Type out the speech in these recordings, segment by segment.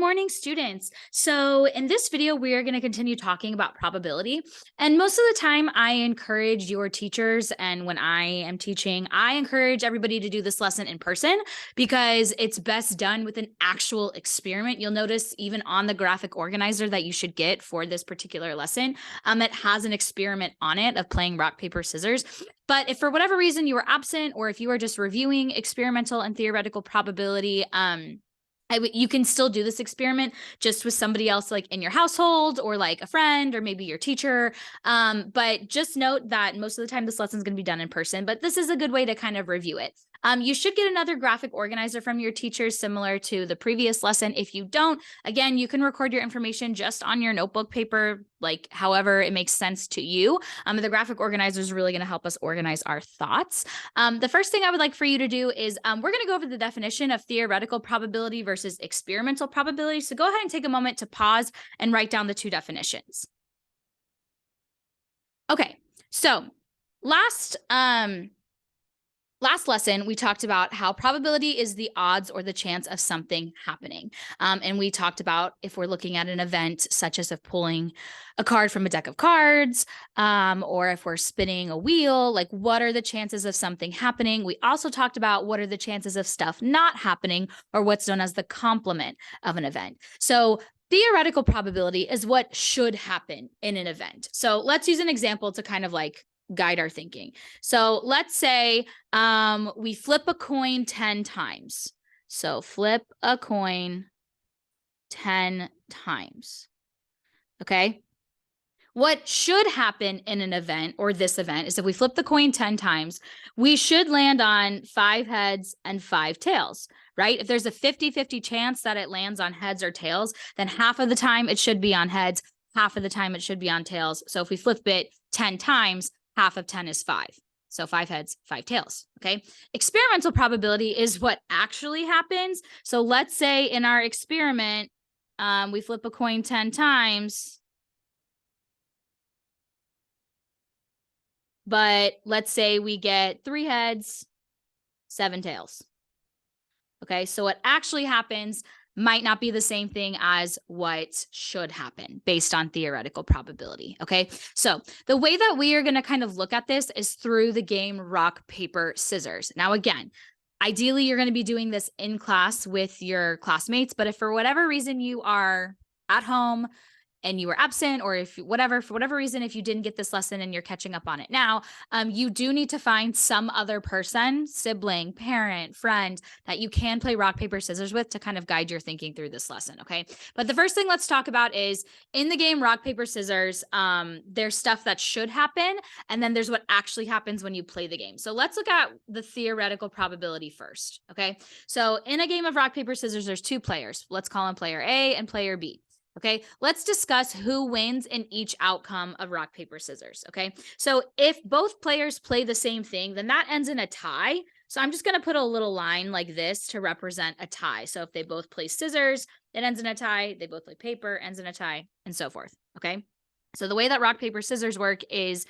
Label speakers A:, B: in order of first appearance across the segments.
A: morning, students. So in this video, we are going to continue talking about probability. And most of the time, I encourage your teachers, and when I am teaching, I encourage everybody to do this lesson in person because it's best done with an actual experiment. You'll notice even on the graphic organizer that you should get for this particular lesson, it has an experiment on it of playing rock, paper, scissors. But if for whatever reason you were absent, or if you are just reviewing experimental and theoretical probability, you can still do this experiment just with somebody else, like in your household or like a friend or maybe your teacher. But just note that most of the time this lesson is going to be done in person, but this is a good way to kind of review it. You should get another graphic organizer from your teachers similar to the previous lesson. If you don't, again, you can record your information just on your notebook paper, like however it makes sense to you. The graphic organizer is really going to help us organize our thoughts. The first thing I would like for you to do is we're going to go over the definition of theoretical probability versus experimental probability. So go ahead and take a moment to pause and write down the two definitions. Okay, so last lesson, we talked about how probability is the odds or the chance of something happening. And we talked about if we're looking at an event, such as if pulling a card from a deck of cards, or if we're spinning a wheel, like what are the chances of something happening? We also talked about what are the chances of stuff not happening, or what's known as the complement of an event. So theoretical probability is what should happen in an event. So let's use an example to kind of like guide our thinking. So let's say we flip a coin 10 times. So flip a coin 10 times. Okay. What should happen in an event, or this event, is if we flip the coin 10 times, we should land on 5 heads and 5 tails, right? If there's a 50-50 chance that it lands on heads or tails, then half of the time it should be on heads, half of the time it should be on tails. So if we flip it 10 times, half of 10 is 5. So 5 heads, 5 tails, okay? Experimental probability is what actually happens. So let's say in our experiment, we flip a coin 10 times, but let's say we get 3 heads, 7 tails. Okay, so what actually happens might not be the same thing as what should happen based on theoretical probability. Okay, so the way that we are going to kind of look at this is through the game rock, paper, scissors. Now, again, ideally, you're going to be doing this in class with your classmates, but if for whatever reason you are at home and you were absent, or if for whatever reason, if you didn't get this lesson and you're catching up on it now, you do need to find some other person, sibling, parent, friend that you can play rock, paper, scissors with to kind of guide your thinking through this lesson. Okay. But the first thing let's talk about is in the game rock, paper, scissors, there's stuff that should happen. And then there's what actually happens when you play the game. So let's look at the theoretical probability first. Okay. So in a game of rock, paper, scissors, there's 2 players. Let's call them player A and player B. Okay, let's discuss who wins in each outcome of rock, paper, scissors. Okay, so if both players play the same thing, then that ends in a tie. So I'm just going to put a little line like this to represent a tie. So if they both play scissors, it ends in a tie. They both play paper, ends in a tie, and so forth. Okay, so the way that rock, paper, scissors work is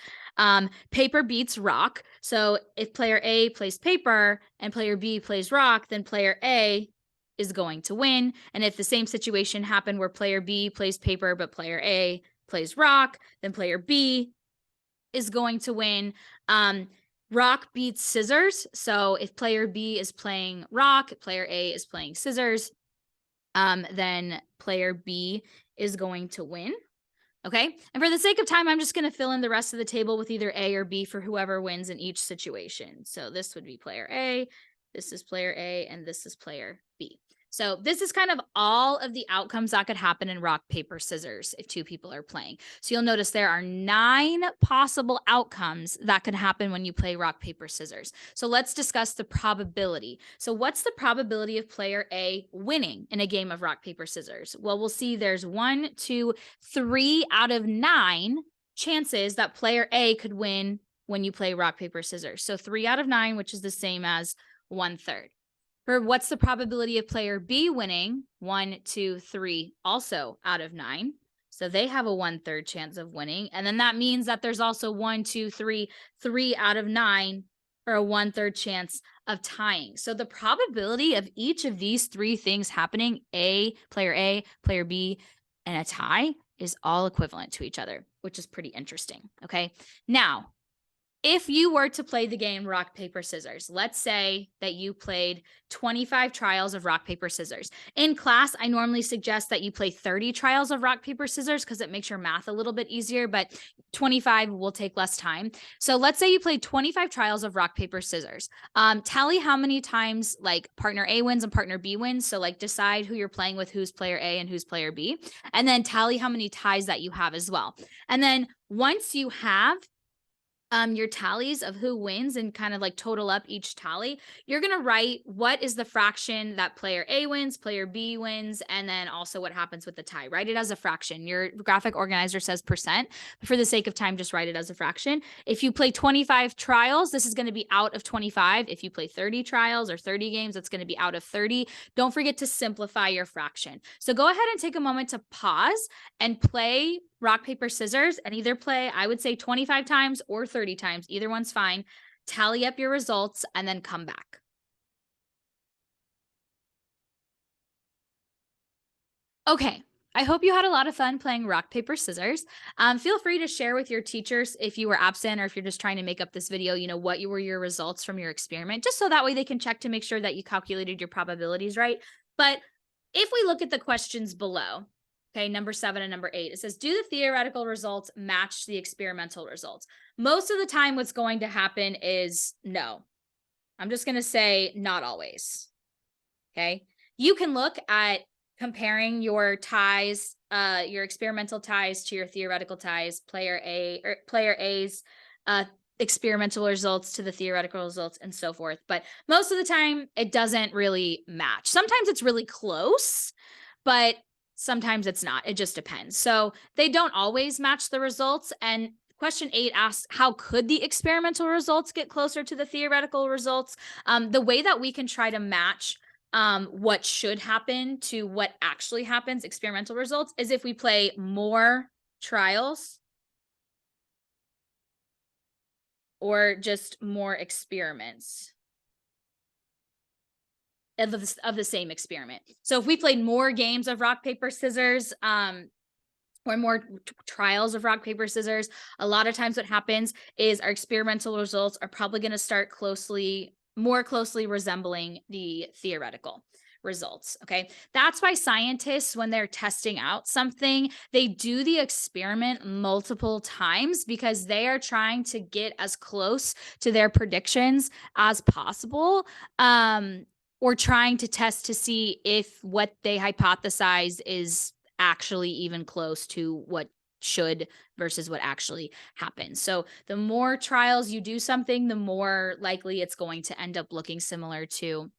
A: paper beats rock. So if player A plays paper and player B plays rock, then player A is going to win. And if the same situation happened where player B plays paper but player A plays rock, then player B is going to win. Rock beats scissors. So if player B is playing rock, player A is playing scissors, then player B is going to win. Okay. And for the sake of time, I'm just going to fill in the rest of the table with either A or B for whoever wins in each situation. So this would be player A, this is player A, and this is player B. So this is kind of all of the outcomes that could happen in rock, paper, scissors if 2 people are playing. So you'll notice there are 9 possible outcomes that could happen when you play rock, paper, scissors. So let's discuss the probability. So what's the probability of player A winning in a game of rock, paper, scissors? Well, we'll see there's 1, 2, 3 out of 9 chances that player A could win when you play rock, paper, scissors. So 3 out of 9, which is the same as 1/3. For what's the probability of player B winning? 1, 2, 3, also out of 9. So they have a 1/3 chance of winning. And then that means that there's also 1, 2, 3, 3 out of 9 or a 1/3 chance of tying. So the probability of each of these three things happening, player B, and a tie, is all equivalent to each other, which is pretty interesting. Okay. Now, if you were to play the game rock, paper, scissors, let's say that you played 25 trials of rock, paper, scissors. In class, I normally suggest that you play 30 trials of rock, paper, scissors because it makes your math a little bit easier, but 25 will take less time. So let's say you played 25 trials of rock, paper, scissors. Tally how many times like partner A wins and partner B wins. So like decide who you're playing with, who's player A and who's player B, and then tally how many ties that you have as well. And then once you have your tallies of who wins and kind of like total up each tally, you're going to write what is the fraction that player A wins, player B wins, and then also what happens with the tie. Write it as a fraction. Your graphic organizer says percent, but for the sake of time, just write it as a fraction. If you play 25 trials, this is going to be out of 25. If you play 30 trials or 30 games, it's going to be out of 30. Don't forget to simplify your fraction. So go ahead and take a moment to pause and play rock, paper, scissors, and either play, I would say 25 times or 30 times. Either one's fine. Tally up your results and then come back. Okay. I hope you had a lot of fun playing rock, paper, scissors. Feel free to share with your teachers if you were absent or if you're just trying to make up this video, what were your results from your experiment, just so that way they can check to make sure that you calculated your probabilities right. But if we look at the questions below, okay, number 7 and number 8, it says, do the theoretical results match the experimental results? Most of the time, what's going to happen is no. I'm just going to say not always. Okay. You can look at comparing your ties, your experimental ties to your theoretical ties, player A's experimental results to the theoretical results and so forth. But most of the time, it doesn't really match. Sometimes it's really close, but sometimes it's not. It just depends. So they don't always match the results. And question 8 asks, how could the experimental results get closer to the theoretical results? The way that we can try to match what should happen to what actually happens, experimental results, is if we play more trials or just more experiments of the same experiment. So if we played more games of rock, paper, scissors, or more trials of rock, paper, scissors, a lot of times what happens is our experimental results are probably going to start more closely resembling the theoretical results. Okay. That's why scientists, when they're testing out something, they do the experiment multiple times because they are trying to get as close to their predictions as possible. Or trying to test to see if what they hypothesize is actually even close to what should versus what actually happens. So the more trials you do something, the more likely it's going to end up looking similar to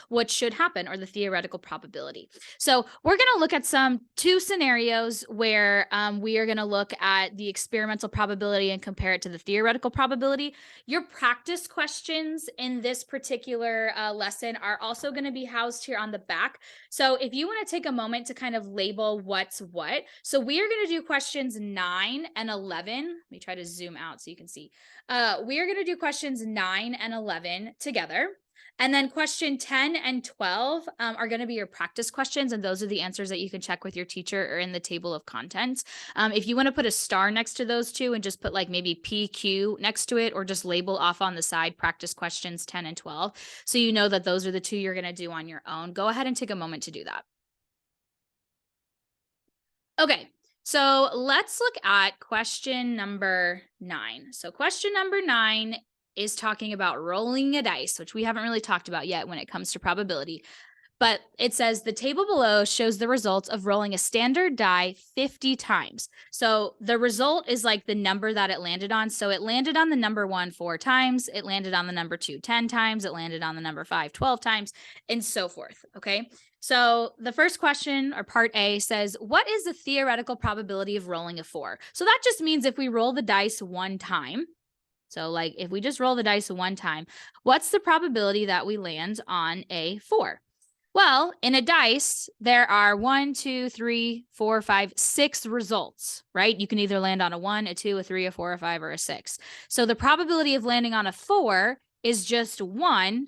A: what should happen, or the theoretical probability. So we're going to look at two scenarios where we are going to look at the experimental probability and compare it to the theoretical probability. Your practice questions in this particular lesson are also going to be housed here on the back. So if you want to take a moment to kind of label what's what. So we are going to do questions 9 and 11. Let me try to zoom out so you can see. We are going to do questions 9 and 11 together. And then question 10 and 12 are going to be your practice questions. And those are the answers that you can check with your teacher or in the table of contents. If you want to put a star next to those two and just put like maybe PQ next to it, or just label off on the side practice questions 10 and 12, so you know that those are the two you're going to do on your own, go ahead and take a moment to do that. Okay. So let's look at question number 9. So question number 9 is talking about rolling a dice, which we haven't really talked about yet when it comes to probability. But it says the table below shows the results of rolling a standard die 50 times. So the result is like the number that it landed on. So it landed on the number 1 4 times. It landed on the number 2 10 times. It landed on the number 5 12 times, and so forth. Okay. So the first question, or part A, says, what is the theoretical probability of rolling a 4? So that just means if we roll the dice one time, so like if we just roll the dice one time, what's the probability that we land on a 4? Well, in a dice, there are 1, 2, 3, 4, 5, 6 results, right? You can either land on a 1, a 2, a 3, a 4, a 5, or a 6. So the probability of landing on a 4 is just 1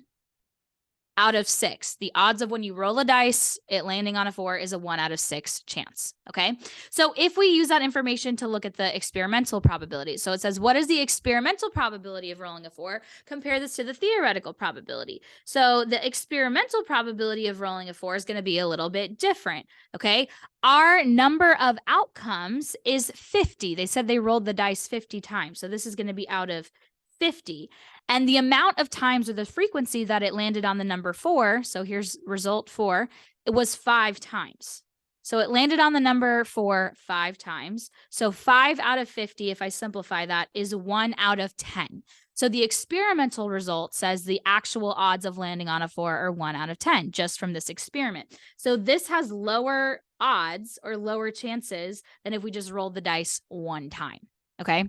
A: out of 6. The odds of when you roll a dice, it landing on a 4 is a 1 out of 6 chance. Okay. So if we use that information to look at the experimental probability, so it says, what is the experimental probability of rolling a 4? Compare this to the theoretical probability. So the experimental probability of rolling a 4 is going to be a little bit different. Okay. Our number of outcomes is 50. They said they rolled the dice 50 times. So this is going to be out of 50. And the amount of times or the frequency that it landed on the number 4, so here's result 4, it was 5 times. So it landed on the number 4 5 times. So 5 out of 50, if I simplify that, is 1 out of 10. So the experimental result says the actual odds of landing on a 4 are 1 out of 10 just from this experiment. So this has lower odds or lower chances than if we just rolled the dice one time. Okay.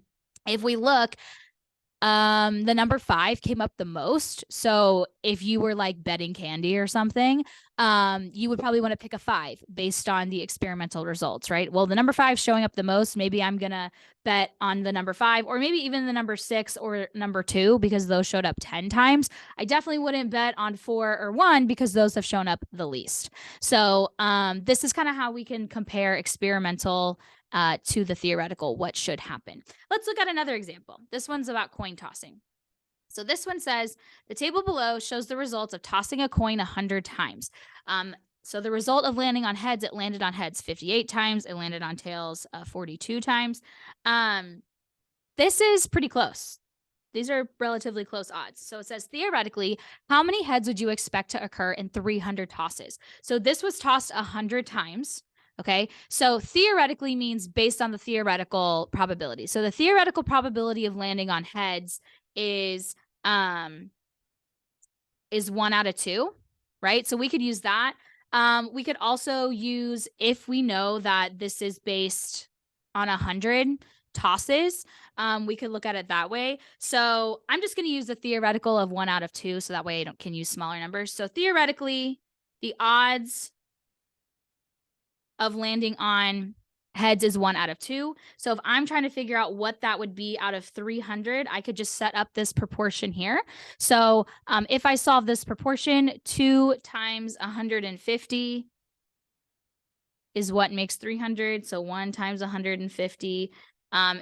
A: If we look, the number 5 came up the most. So if you were like betting candy or something, you would probably want to pick a 5 based on the experimental results, right? Well, the number 5 showing up the most, maybe I'm going to bet on the number 5 or maybe even the number 6 or number 2 because those showed up 10 times. I definitely wouldn't bet on 4 or 1 because those have shown up the least. So this is kind of how we can compare experimental to the theoretical, what should happen. Let's look at another example. This one's about coin tossing. So this one says, the table below shows the results of tossing a coin 100 times. So the result of landing on heads, it landed on heads 58 times. It landed on tails 42 times. This is pretty close. These are relatively close odds. So it says, theoretically, how many heads would you expect to occur in 300 tosses? So this was tossed 100 times. Okay, so theoretically means based on the theoretical probability. So the theoretical probability of landing on heads is 1 out of 2, right? So we could use that. We could also use, if we know that this is based on 100 tosses, we could look at it that way. So I'm just going to use the theoretical of 1 out of 2, so that way I can use smaller numbers. So theoretically, the odds of landing on heads is 1 out of 2. So if I'm trying to figure out what that would be out of 300, I could just set up this proportion here. So if I solve this proportion, 2 times 150 is what makes 300. So 1 times 150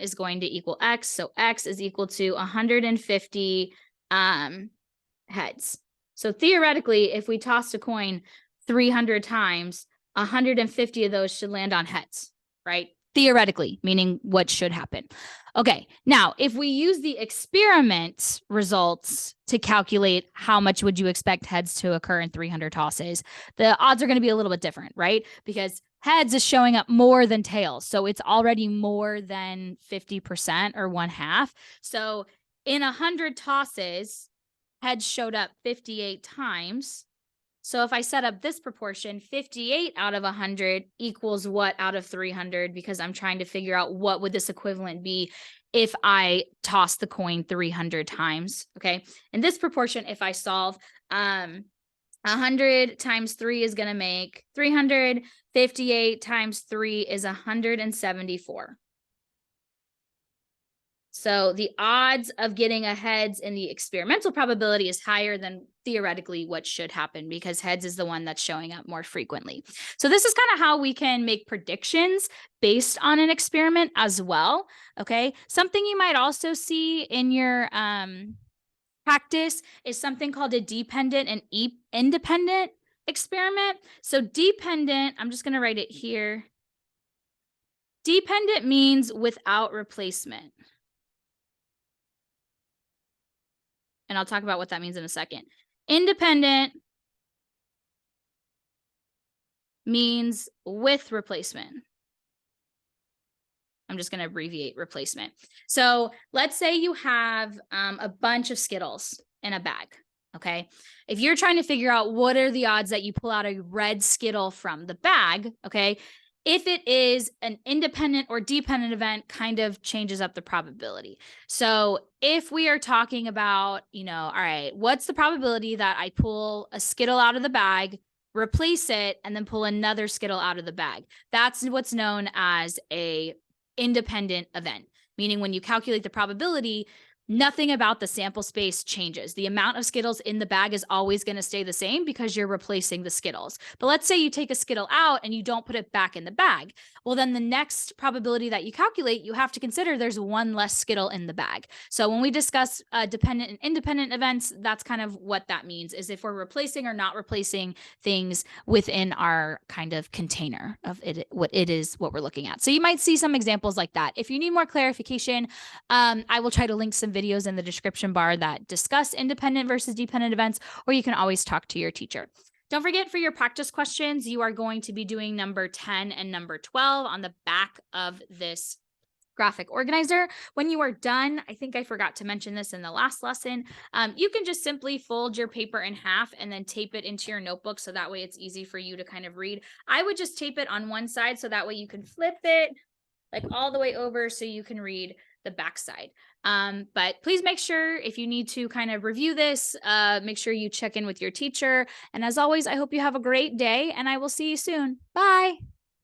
A: is going to equal X. So X is equal to 150 heads. So theoretically, if we tossed a coin 300 times, 150 of those should land on heads, right? Theoretically, meaning what should happen. Okay, now if we use the experiment results to calculate how much would you expect heads to occur in 300 tosses, the odds are going to be a little bit different, right? Because heads is showing up more than tails. So it's already more than 50% or 1/2. So in 100 tosses, heads showed up 58 times. So if I set up this proportion, 58 out of 100 equals what out of 300, because I'm trying to figure out what would this equivalent be if I toss the coin 300 times, okay? And this proportion, if I solve, 100 times 3 is going to make 300. 58 times 3 is 174. So the odds of getting a heads in the experimental probability is higher than theoretically what should happen because heads is the one that's showing up more frequently. So this is kind of how we can make predictions based on an experiment as well. Okay. Something you might also see in your practice is something called a dependent and independent experiment. So dependent, I'm just going to write it here. Dependent means without replacement. And I'll talk about what that means in a second. Independent means with replacement. I'm just going to abbreviate replacement. So let's say you have a bunch of Skittles in a bag. Okay. If you're trying to figure out what are the odds that you pull out a red Skittle from the bag, okay, if it is an independent or dependent event, kind of changes up the probability. So if we are talking about, all right, what's the probability that I pull a Skittle out of the bag replace it, and then pull another Skittle out of the bag. That's what's known as a independent event, meaning when you calculate the probability, nothing about the sample space changes. The amount of Skittles in the bag is always going to stay the same because you're replacing the Skittles. But let's say you take a Skittle out and you don't put it back in the bag. Well, then the next probability that you calculate, you have to consider there's one less Skittle in the bag. So when we discuss dependent and independent events, that's kind of what that means, is if we're replacing or not replacing things within our kind of container of it, what we're looking at. So you might see some examples like that. If you need more clarification, I will try to link some videos in the description bar that discuss independent versus dependent events, or you can always talk to your teacher. Don't forget, for your practice questions, you are going to be doing number 10 and number 12 on the back of this graphic organizer. When you are done, I think I forgot to mention this in the last lesson, you can just simply fold your paper in half and then tape it into your notebook, so that way it's easy for you to kind of read. I would just tape it on one side so that way you can flip it like all the way over so you can read the backside. But please make sure, if you need to kind of review this, make sure you check in with your teacher. And as always, I hope you have a great day, and I will see you soon. Bye.